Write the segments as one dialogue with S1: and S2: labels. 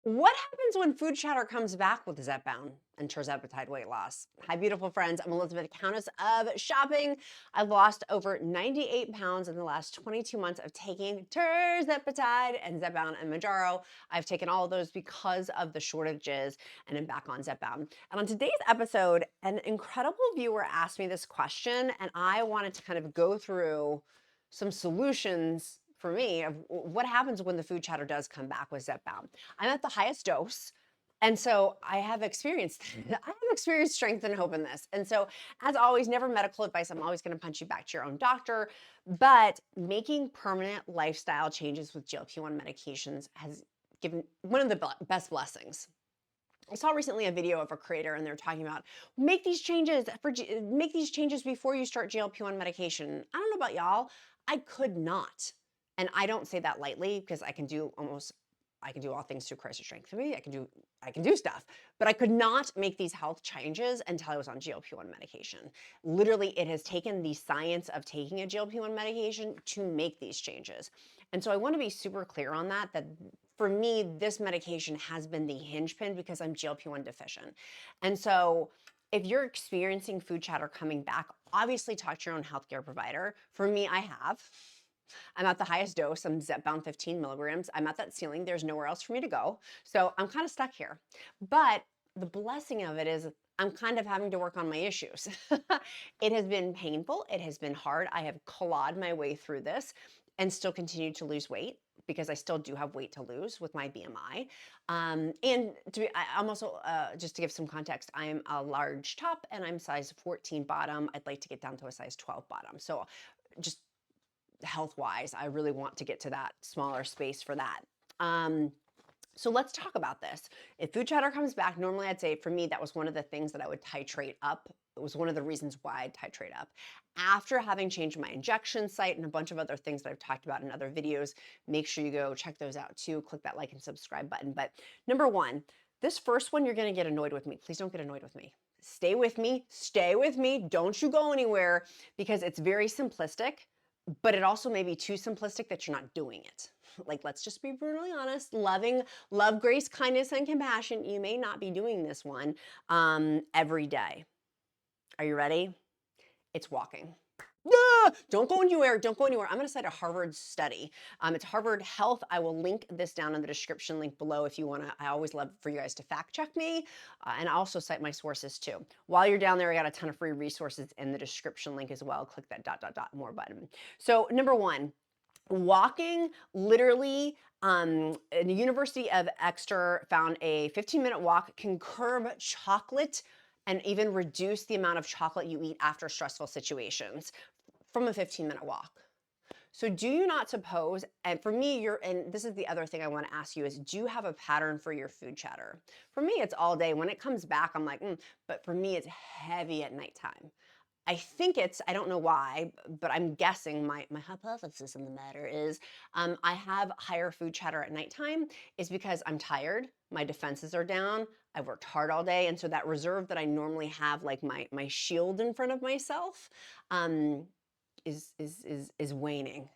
S1: What happens when food chatter comes back with Zepbound and Tirzepatide weight loss? Hi, beautiful friends. I'm Elizabeth, Countess of Shopping. I've lost over 98 pounds in the last 22 months of taking Tirzepatide and Zepbound and Mounjaro. I've taken all of those because of the shortages and I'm back on Zepbound. And on today's episode, an incredible viewer asked me this question, and I wanted to kind of go through some solutions for me of what happens when the food chatter does come back with Zepbound. I'm at the highest dose. And so I have experienced strength and hope in this. And so, as always, never medical advice. I'm always going to punch you back to your own doctor. But making permanent lifestyle changes with GLP-1 medications has given one of the best blessings. I saw recently a video of a creator and they're talking about make these changes before you start GLP-1 medication. I don't know about y'all. I could not. And I don't say that lightly because I can do all things through Christ who strengthens me. I can do stuff, but I could not make these health changes until I was on GLP-1 medication. Literally, it has taken the science of taking a GLP-1 medication to make these changes. And so I want to be super clear on that for me, this medication has been the hinge pin because I'm GLP-1 deficient. And so if you're experiencing food chatter coming back, obviously talk to your own healthcare provider. For me, I have. I'm at the highest dose. I'm Zepbound 15 milligrams. I'm at that ceiling. There's nowhere else for me to go. So I'm kind of stuck here. But the blessing of it is I'm kind of having to work on my issues. It has been painful. It has been hard. I have clawed my way through this and still continue to lose weight because I still do have weight to lose with my BMI. I'm also, just to give some context, I'm a large top and I'm size 14 bottom. I'd like to get down to a size 12 bottom. So just health-wise, I really want to get to that smaller space for that. So let's talk about this. If food chatter comes back, normally I'd say for me, that was one of the things that I would titrate up. It was one of the reasons why I'd titrate up. After having changed my injection site and a bunch of other things that I've talked about in other videos, make sure you go check those out too. Click that like and subscribe button. But number one, this first one, you're gonna get annoyed with me. Please don't get annoyed with me. Stay with me, don't you go anywhere because it's very simplistic, but it also may be too simplistic that you're not doing it. Like, let's just be brutally honest. Love, grace, kindness, and compassion. You may not be doing this one every day. Are you ready? It's walking. Don't go anywhere. Don't go anywhere. I'm going to cite a Harvard study. It's Harvard Health. I will link this down in the description link below if you want to. I always love for you guys to fact check me. And I also cite my sources too. While you're down there, I got a ton of free resources in the description link as well. Click that ... more button. So number one, walking, literally, the University of Exeter found a 15-minute walk can curb chocolate and even reduce the amount of chocolate you eat after stressful situations from a 15-minute walk. So do you not suppose, and for me, and this is the other thing I want to ask you is, do you have a pattern for your food chatter? For me, it's all day. When it comes back, I'm like, but for me, it's heavy at nighttime. I don't know why, but I'm guessing my hypothesis in the matter is I have higher food chatter at nighttime is because I'm tired, my defenses are down, I've worked hard all day, and so that reserve that I normally have, like my shield in front of myself, is waning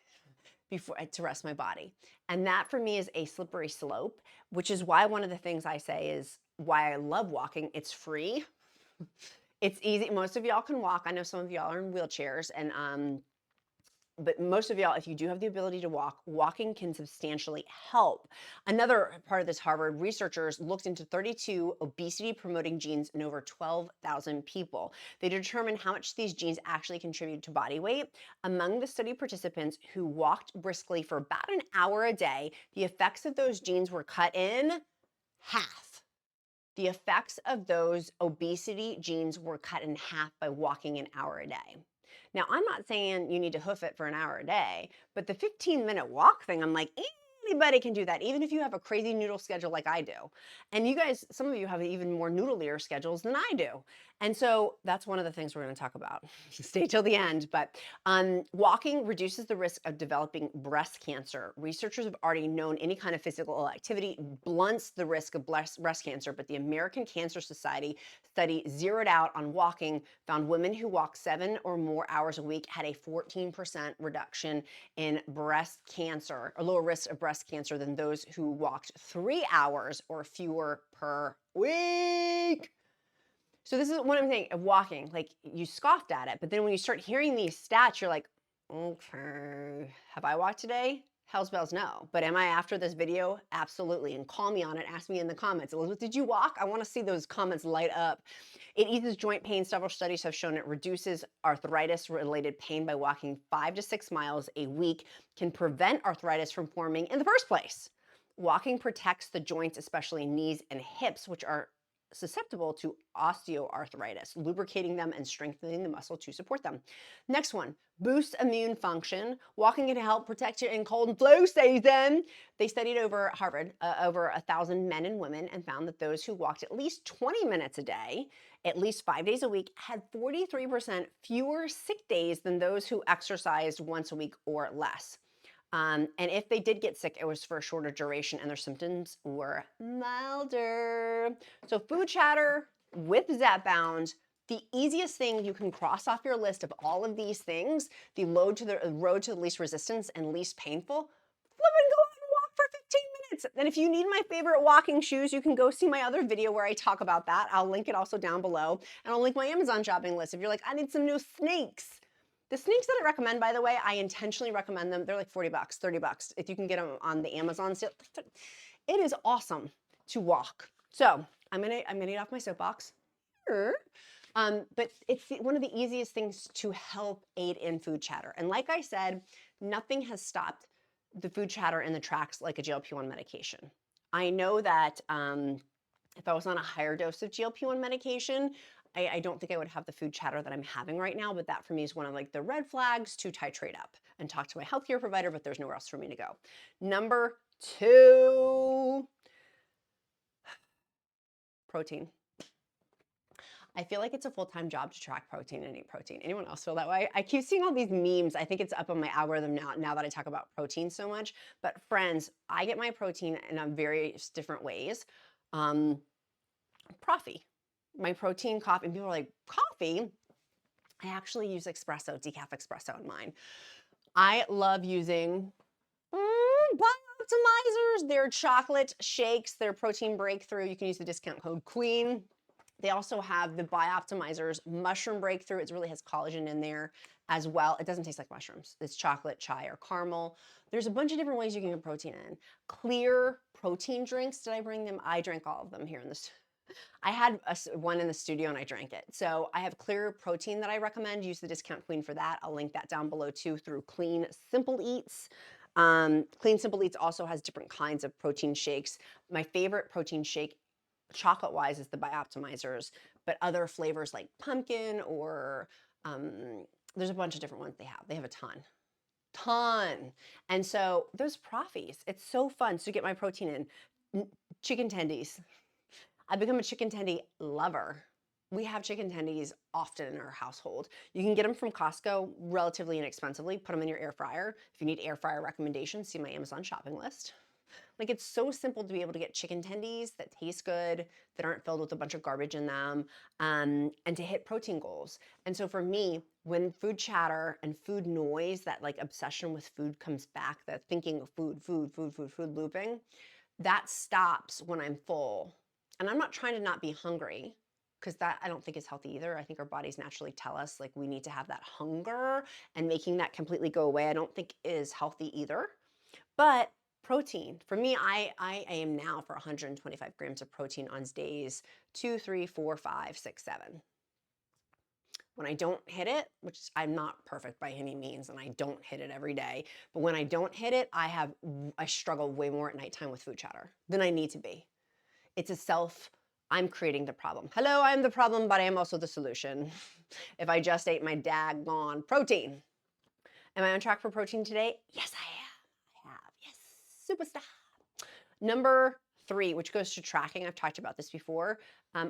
S1: before to rest my body. And that for me is a slippery slope, which is why one of the things I say is why I love walking. It's free. It's easy. Most of y'all can walk. I know some of y'all are in wheelchairs, but most of y'all, if you do have the ability to walk, walking can substantially help. Another part of this, Harvard researchers looked into 32 obesity-promoting genes in over 12,000 people. They determined how much these genes actually contribute to body weight. Among the study participants who walked briskly for about an hour a day, the effects of those genes were cut in half. The effects of those obesity genes were cut in half by walking an hour a day. Now, I'm not saying you need to hoof it for an hour a day, but the 15-minute walk thing, I'm like, anybody can do that, even if you have a crazy noodle schedule like I do. And you guys, some of you have even more noodlier schedules than I do. And so that's one of the things we're going to talk about. Stay till the end. But walking reduces the risk of developing breast cancer. Researchers have already known any kind of physical activity blunts the risk of breast cancer, but the American Cancer Society study zeroed out on walking found women who walk 7 or more hours a week had a 14% reduction in breast cancer, or lower risk of breast breast cancer than those who walked 3 hours or fewer per week. So this is what I'm saying of walking. Like, you scoffed at it, but then when you start hearing these stats, you're like, okay, have I walked today? Hell's bells no. But am I after this video? Absolutely. And call me on it. Ask me in the comments. Elizabeth, did you walk? I want to see those comments light up. It eases joint pain. Several studies have shown it reduces arthritis-related pain by walking 5 to 6 miles a week, can prevent arthritis from forming in the first place. Walking protects the joints, especially knees and hips, which are susceptible to osteoarthritis, lubricating them and strengthening the muscle to support them. Next one, boost immune function. Walking can help protect you in cold and flu season. They studied over at Harvard, over 1,000 men and women, and found that those who walked at least 20 minutes a day, at least 5 days a week, had 43% fewer sick days than those who exercised once a week or less. And if they did get sick, it was for a shorter duration and their symptoms were milder. So food chatter with Zepbound, the easiest thing you can cross off your list of all of these things, the road to the least resistance and least painful, flip and go out and walk for 15 minutes. And if you need my favorite walking shoes, you can go see my other video where I talk about that. I'll link it also down below. And I'll link my Amazon shopping list if you're like, I need some new sneaks. The sneaks that I recommend, by the way, I intentionally recommend them. They're like 40 bucks, 30 bucks. If you can get them on the Amazon sale, it is awesome to walk. So I'm gonna get off my soapbox. But it's one of the easiest things to help aid in food chatter. And like I said, nothing has stopped the food chatter in the tracks like a GLP-1 medication. I know that if I was on a higher dose of GLP-1 medication, I don't think I would have the food chatter that I'm having right now, but that for me is one of like the red flags to titrate up and talk to my healthcare provider, but there's nowhere else for me to go. Number 2, protein. I feel like it's a full-time job to track protein and eat protein. Anyone else feel that way? I keep seeing all these memes. I think it's up on my algorithm now that I talk about protein so much. But friends, I get my protein in various different ways. Coffee. My protein coffee, and people are like, coffee? I actually use espresso, decaf espresso in mine. I love using Bioptimizers. They're chocolate shakes. They're protein breakthrough. You can use the discount code QUEEN. They also have the Bioptimizers mushroom breakthrough. It really has collagen in there as well. It doesn't taste like mushrooms. It's chocolate, chai, or caramel. There's a bunch of different ways you can get protein in. Clear protein drinks. Did I bring them? I drank all of them here in this. I had one in the studio and I drank it. So I have clear protein that I recommend. Use the discount QUEEN for that. I'll link that down below too through Clean Simple Eats. Clean Simple Eats also has different kinds of protein shakes. My favorite protein shake chocolate-wise is the Bioptimizers, but other flavors like pumpkin or there's a bunch of different ones they have. They have a ton. And so those proffies, it's so fun to get my protein in. Chicken tendies. I've become a chicken tendy lover. We have chicken tendies often in our household. You can get them from Costco relatively inexpensively. Put them in your air fryer. If you need air fryer recommendations, see my Amazon shopping list. Like, it's so simple to be able to get chicken tendies that taste good, that aren't filled with a bunch of garbage in them, and to hit protein goals. And so for me, when food chatter and food noise, that like obsession with food comes back, that thinking of food looping, that stops when I'm full. And I'm not trying to not be hungry, because that I don't think is healthy either. I think our bodies naturally tell us like we need to have that hunger, and making that completely go away I don't think is healthy either. But protein, for me, I aim now for 125 grams of protein on days 2, 3, 4, 5, 6, 7. When I don't hit it, which I'm not perfect by any means, and I don't hit it every day, but when I don't hit it, I struggle way more at nighttime with food chatter than I need to be. It's I'm creating the problem. Hello, I'm the problem, but I am also the solution. If I just ate my daggone protein. Am I on track for protein today? Yes, I have. Yes, superstar. Number 3, which goes to tracking. I've talked about this before.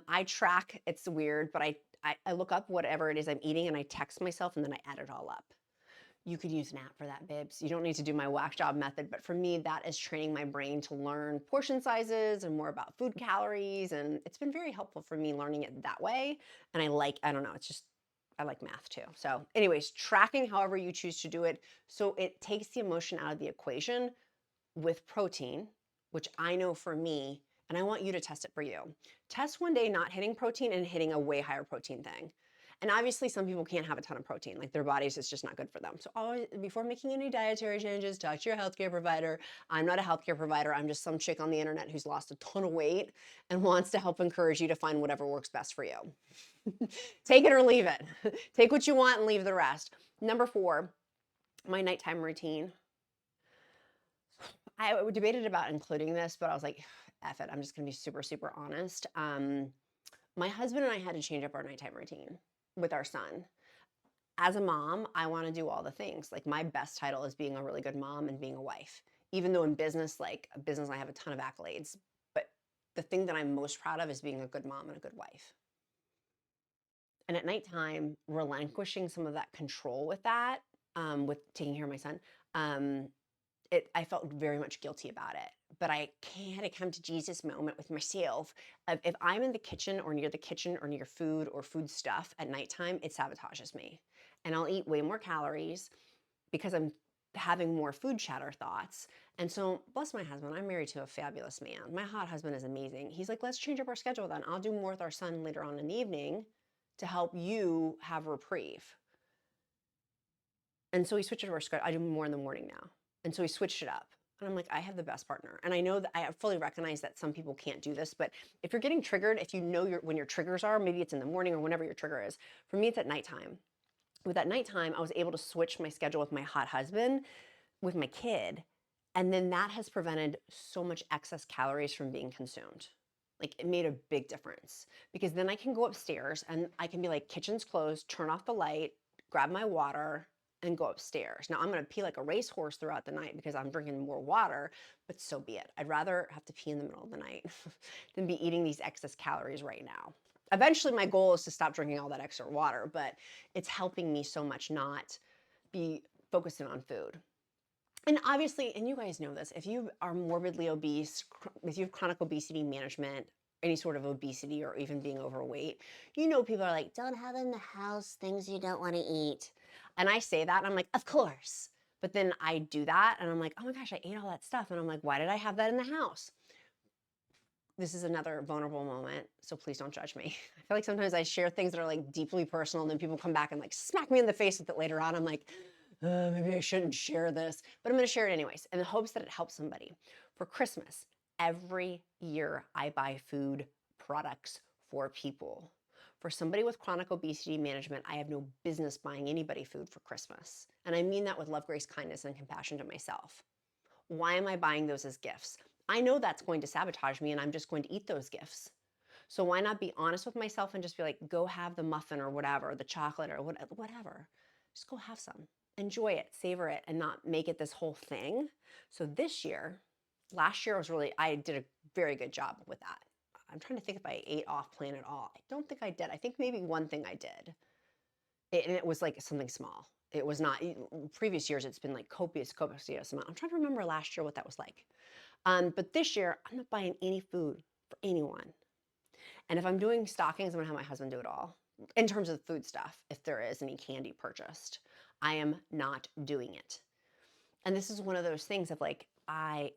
S1: I track, it's weird, but I look up whatever it is I'm eating and I text myself and then I add it all up. You could use an app for that, babes. You don't need to do my whack job method, but for me, that is training my brain to learn portion sizes and more about food calories, and it's been very helpful for me learning it that way. And I don't know, I like math too. So anyways, tracking however you choose to do it, so it takes the emotion out of the equation. with protein, which I know for me, and I want you to test it for you. Test one day not hitting protein and hitting a way higher protein thing. And obviously some people can't have a ton of protein, like their bodies, it's just not good for them. So always, before making any dietary changes, talk to your healthcare provider. I'm not a healthcare provider. I'm just some chick on the internet who's lost a ton of weight and wants to help encourage you to find whatever works best for you. Take it or leave it. Take what you want and leave the rest. Number 4, my nighttime routine. I debated about including this, but I was like, F it, I'm just gonna be super, super honest. My husband and I had to change up our nighttime routine with our son. As a mom, I wanna do all the things. Like my best title is being a really good mom and being a wife. Even though in business, I have a ton of accolades, but the thing that I'm most proud of is being a good mom and a good wife. And at nighttime, relinquishing some of that control with that, with taking care of my son, I felt very much guilty about it. But I had a come to Jesus moment with myself of if I'm in the kitchen or near food or food stuff at nighttime, it sabotages me. And I'll eat way more calories because I'm having more food chatter thoughts. And so, bless my husband, I'm married to a fabulous man. My hot husband is amazing. He's like, let's change up our schedule then. I'll do more with our son later on in the evening to help you have reprieve. And so we switched it to our schedule. I do more in the morning now. And so we switched it up. And I'm like, I have the best partner. And I know that I fully recognize that some people can't do this, but if you're getting triggered, if you know when your triggers are, maybe it's in the morning or whenever your trigger is. For me, it's at nighttime. With that nighttime, I was able to switch my schedule with my hot husband, with my kid. And then that has prevented so much excess calories from being consumed. Like it made a big difference because then I can go upstairs and I can be like, kitchen's closed, turn off the light, grab my water, and go upstairs. Now I'm gonna pee like a racehorse throughout the night because I'm drinking more water, but so be it. I'd rather have to pee in the middle of the night than be eating these excess calories right now. Eventually my goal is to stop drinking all that extra water, but it's helping me so much not be focusing on food. And obviously, and you guys know this, if you are morbidly obese, if you have chronic obesity management, any sort of obesity or even being overweight, you know people are like, don't have in the house things you don't want to eat. And I say that and I'm like, of course. But then I do that and I'm like, oh my gosh, I ate all that stuff. And I'm like, why did I have that in the house? This is another vulnerable moment, so please don't judge me. I feel like sometimes I share things that are like deeply personal and then people come back and like smack me in the face with it later on. I'm like, maybe I shouldn't share this, but I'm gonna share it anyways in the hopes that it helps somebody. For Christmas, every year I buy food products for people. For somebody with chronic obesity management, I have no business buying anybody food for Christmas. And I mean that with love, grace, kindness, and compassion to myself. Why am I buying those as gifts? I know that's going to sabotage me and I'm just going to eat those gifts. So why not be honest with myself and just be like, go have the muffin or whatever, the chocolate or whatever. Just go have some. Enjoy it, savor it, and not make it this whole thing. So this year, last year I did a very good job with that. I'm trying to think if I ate off plan at all. I don't think I did. I think maybe one thing I did. And it was like something small. It was not, previous years it's been like copious amount. I'm trying to remember last year what that was like. But this year, I'm not buying any food for anyone. And if I'm doing stockings, I'm gonna have my husband do it all. In terms of food stuff, if there is any candy purchased, I am not doing it. And this is one of those things of like, why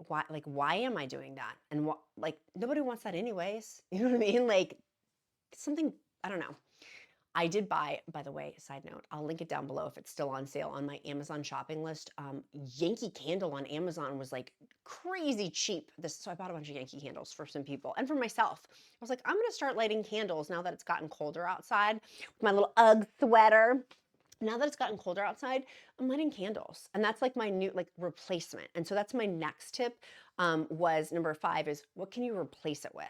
S1: am I doing that? And like, nobody wants that anyways. You know what I mean? Like something, I don't know. I did buy, by the way, side note, I'll link it down below if it's still on sale on my Amazon shopping list. Yankee Candle on Amazon was like crazy cheap. So I bought a bunch of Yankee candles for some people and for myself. I was like, I'm gonna start lighting candles now that it's gotten colder outside with my little UGG sweater. Now that it's gotten colder outside, I'm lighting candles. And that's like my new replacement. And so that's my next tip was number 5 is what can you replace it with?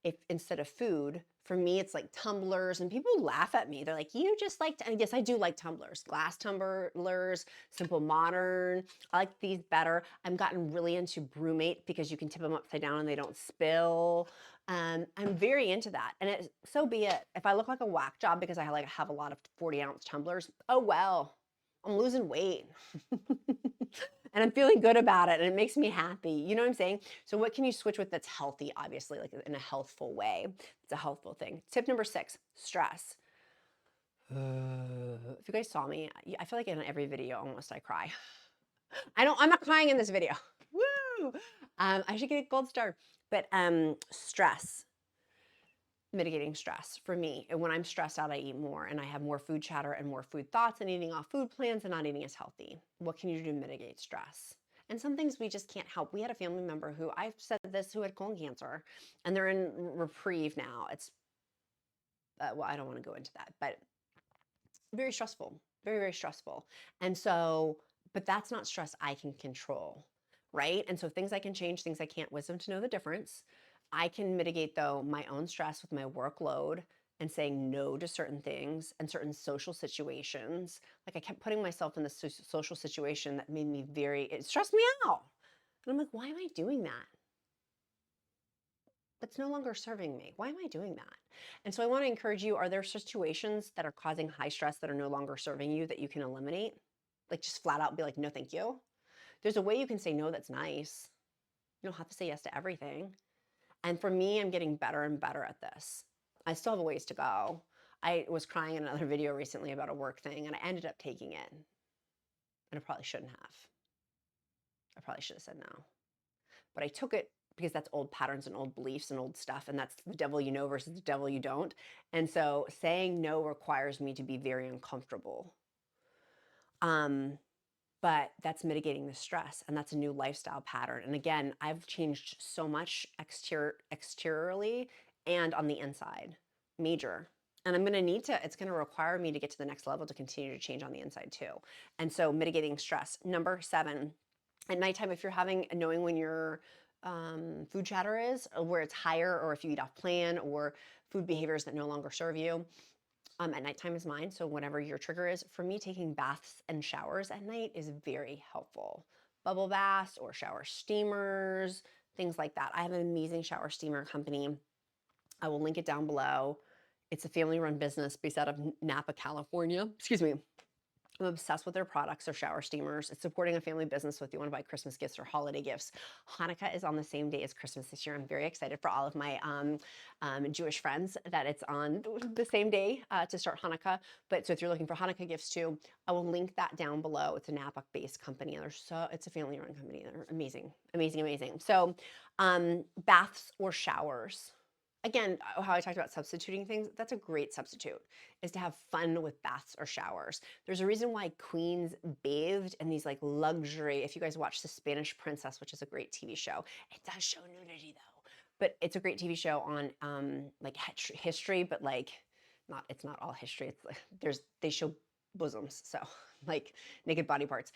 S1: If instead of food, for me, it's like tumblers and people laugh at me. They're like, you just like, and yes, I do like tumblers, glass tumblers, Simple Modern. I like these better. I've gotten really into Brewmate because you can tip them upside down and they don't spill. I'm very into that. And so be it. If I look like a whack job because I have a lot of 40-ounce tumblers, oh well, I'm losing weight. And I'm feeling good about it and it makes me happy. You know what I'm saying? So what can you switch with that's healthy, obviously, like in a healthful way? It's a healthful thing. Tip number 6, stress. If you guys saw me, I feel like in every video almost I cry. I'm not crying in this video. Woo! I should get a gold star. But stress, mitigating stress for me. And when I'm stressed out, I eat more and I have more food chatter and more food thoughts and eating off food plans and not eating as healthy. What can you do to mitigate stress? And some things we just can't help. We had a family member who, I've said this, who had colon cancer, and they're in reprieve now. It's, well, I don't want to go into that, but very stressful, very, very stressful. And so, but that's not stress I can control, right? And so things I can change, things I can't, wisdom to know the difference. I can mitigate though my own stress with my workload and saying no to certain things and certain social situations. Like I kept putting myself in this social situation that made me it stressed me out. And I'm like, why am I doing that? That's no longer serving me. Why am I doing that? And so I want to encourage you, are there situations that are causing high stress that are no longer serving you that you can eliminate? Like just flat out be like, no, thank you. There's a way you can say no that's nice. You don't have to say yes to everything. And for me, I'm getting better and better at this. I still have a ways to go. I was crying in another video recently about a work thing and I ended up taking it. And I probably shouldn't have. I probably should have said no. But I took it because that's old patterns and old beliefs and old stuff. And that's the devil you know versus the devil you don't. And so saying no requires me to be very uncomfortable. But that's mitigating the stress and that's a new lifestyle pattern. And again, I've changed so much exteriorly and on the inside, major. And I'm going to need to, it's going to require me to get to the next level to continue to change on the inside too. And so mitigating stress. Number 7, at nighttime, if you're knowing when your food chatter is, where it's higher, or if you eat off plan, or food behaviors that no longer serve you, at nighttime is mine. So whatever your trigger is, for me, taking baths and showers at night is very helpful. Bubble baths or shower steamers, things like that. I have an amazing shower steamer company. I will link it down below. It's a family-run business based out of Napa, California. Excuse me. I'm obsessed with their products, their shower steamers. It's supporting a family business if you want to buy Christmas gifts or holiday gifts. Hanukkah is on the same day as Christmas this year. I'm very excited for all of my Jewish friends that it's on the same day to start Hanukkah. But so if you're looking for Hanukkah gifts too, I will link that down below. It's a Napa-based company, and it's a family-run company. They're amazing, amazing, amazing. So baths or showers. Again, how I talked about substituting things, that's a great substitute, is to have fun with baths or showers. There's a reason why queens bathed in these like luxury, if you guys watch The Spanish Princess, which is a great TV show, it does show nudity though, but it's a great TV show on like history, but like it's not all history. It's like they show bosoms, so like naked body parts.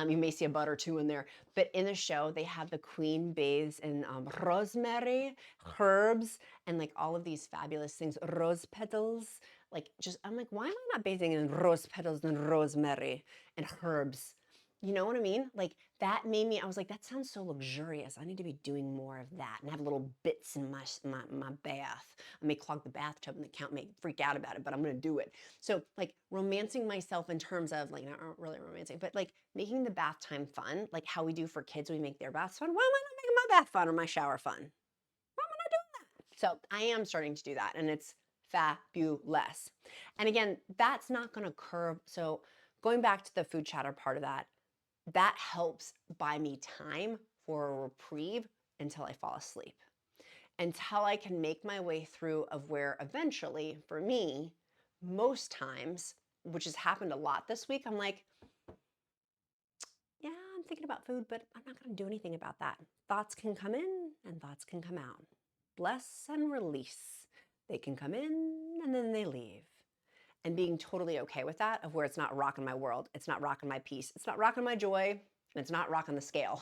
S1: You may see a butt or two in there, but in the show they have the queen bathes in rosemary, herbs, and like all of these fabulous things, rose petals. Like I'm like, why am I not bathing in rose petals and rosemary and herbs? You know what I mean? Like that made me, I was like, that sounds so luxurious. I need to be doing more of that and have little bits in my bath. I may clog the bathtub and the count may freak out about it, but I'm going to do it. So like romancing myself in terms of like, not really romancing, but like making the bath time fun, like how we do for kids, we make their baths fun. Why am I not making my bath fun or my shower fun? Why am I not doing that? So I am starting to do that, and it's fabulous. And again, that's not going to curb. So going back to the food chatter part of that helps buy me time for a reprieve until I fall asleep, until I can make my way through of where eventually, for me, most times, which has happened a lot this week, I'm like, yeah, I'm thinking about food, but I'm not going to do anything about that. Thoughts can come in and thoughts can come out. Bless and release. They can come in and then they leave. And being totally okay with that, of where it's not rocking my world, it's not rocking my peace, it's not rocking my joy, and it's not rocking the scale.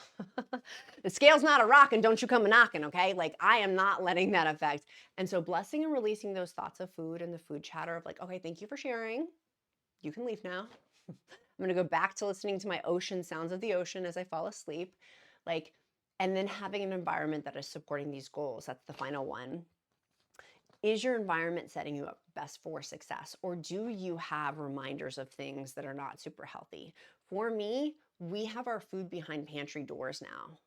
S1: The scale's not a rockin', don't you come a knocking, okay? Like I am not letting that affect. And so blessing and releasing those thoughts of food and the food chatter of like, okay, thank you for sharing. You can leave now. I'm gonna go back to listening to my ocean sounds of the ocean as I fall asleep. Like, and then having an environment that is supporting these goals. That's the final one. Is your environment setting you up best for success? Or do you have reminders of things that are not super healthy? For me, we have our food behind pantry doors now.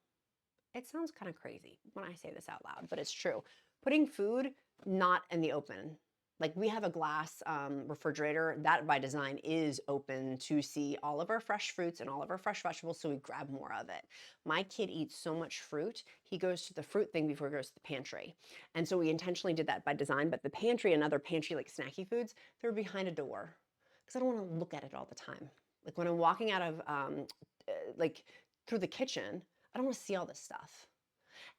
S1: It sounds kind of crazy when I say this out loud, but it's true. Putting food not in the open. Like we have a glass refrigerator that by design is open to see all of our fresh fruits and all of our fresh vegetables, so we grab more of it. My kid eats so much fruit, he goes to the fruit thing before he goes to the pantry. And so we intentionally did that by design, but the pantry and other pantry like snacky foods, they're behind a door because I don't want to look at it all the time. Like when I'm walking out of like through the kitchen, I don't want to see all this stuff.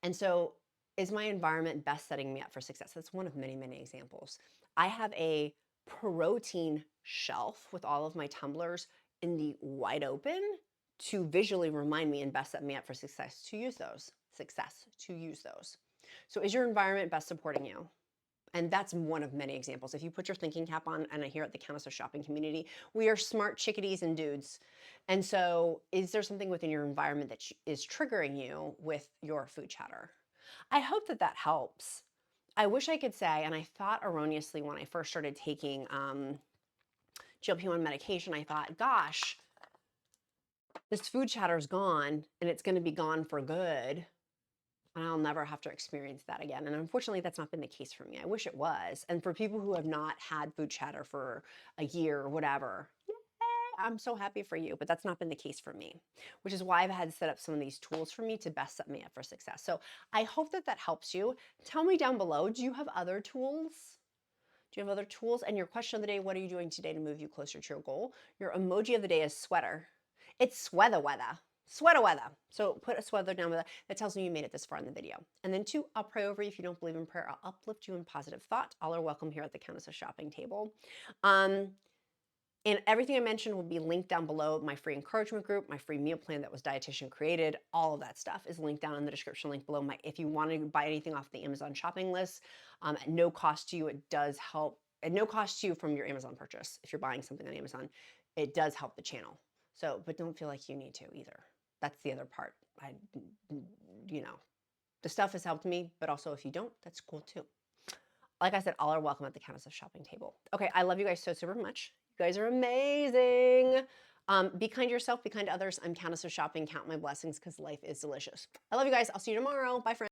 S1: And so is my environment best setting me up for success? That's one of many, many examples. I have a protein shelf with all of my tumblers in the wide open to visually remind me and best set me up for success to use those. So is your environment best supporting you? And that's one of many examples. If you put your thinking cap on, and I hear at the Countess of Shopping community, we are smart chickadees and dudes. And so is there something within your environment that is triggering you with your food chatter? I hope that that helps. I wish I could say, and I thought erroneously when I first started taking GLP-1 medication, I thought, gosh, this food chatter is gone and it's going to be gone for good. And I'll never have to experience that again. And unfortunately, that's not been the case for me. I wish it was. And for people who have not had food chatter for a year or whatever, yay, I'm so happy for you. But that's not been the case for me, which is why I've had to set up some of these tools for me to best set me up for success. So I hope that that helps you. Tell me down below, do you have other tools? Do you have other tools? And your question of the day, what are you doing today to move you closer to your goal? Your emoji of the day is sweater. It's sweater weather. Sweater weather. So put a sweater down with that tells me you made it this far in the video. And then 2, I'll pray over you. If you don't believe in prayer, I'll uplift you in positive thought. All are welcome here at the Countess of Shopping table. And everything I mentioned will be linked down below. My free encouragement group, my free meal plan that was dietitian created, all of that stuff is linked down in the description link below. If you want to buy anything off the Amazon shopping list, at no cost to you, it does help. At no cost to you from your Amazon purchase. If you're buying something on Amazon, it does help the channel. So, but don't feel like you need to either. That's the other part. The stuff has helped me, but also if you don't, that's cool too. Like I said, all are welcome at the Countess of Shopping table. Okay, I love you guys so super much. You guys are amazing. Be kind to yourself, be kind to others. I'm Countess of Shopping. Count my blessings because life is delicious. I love you guys. I'll see you tomorrow. Bye, friends.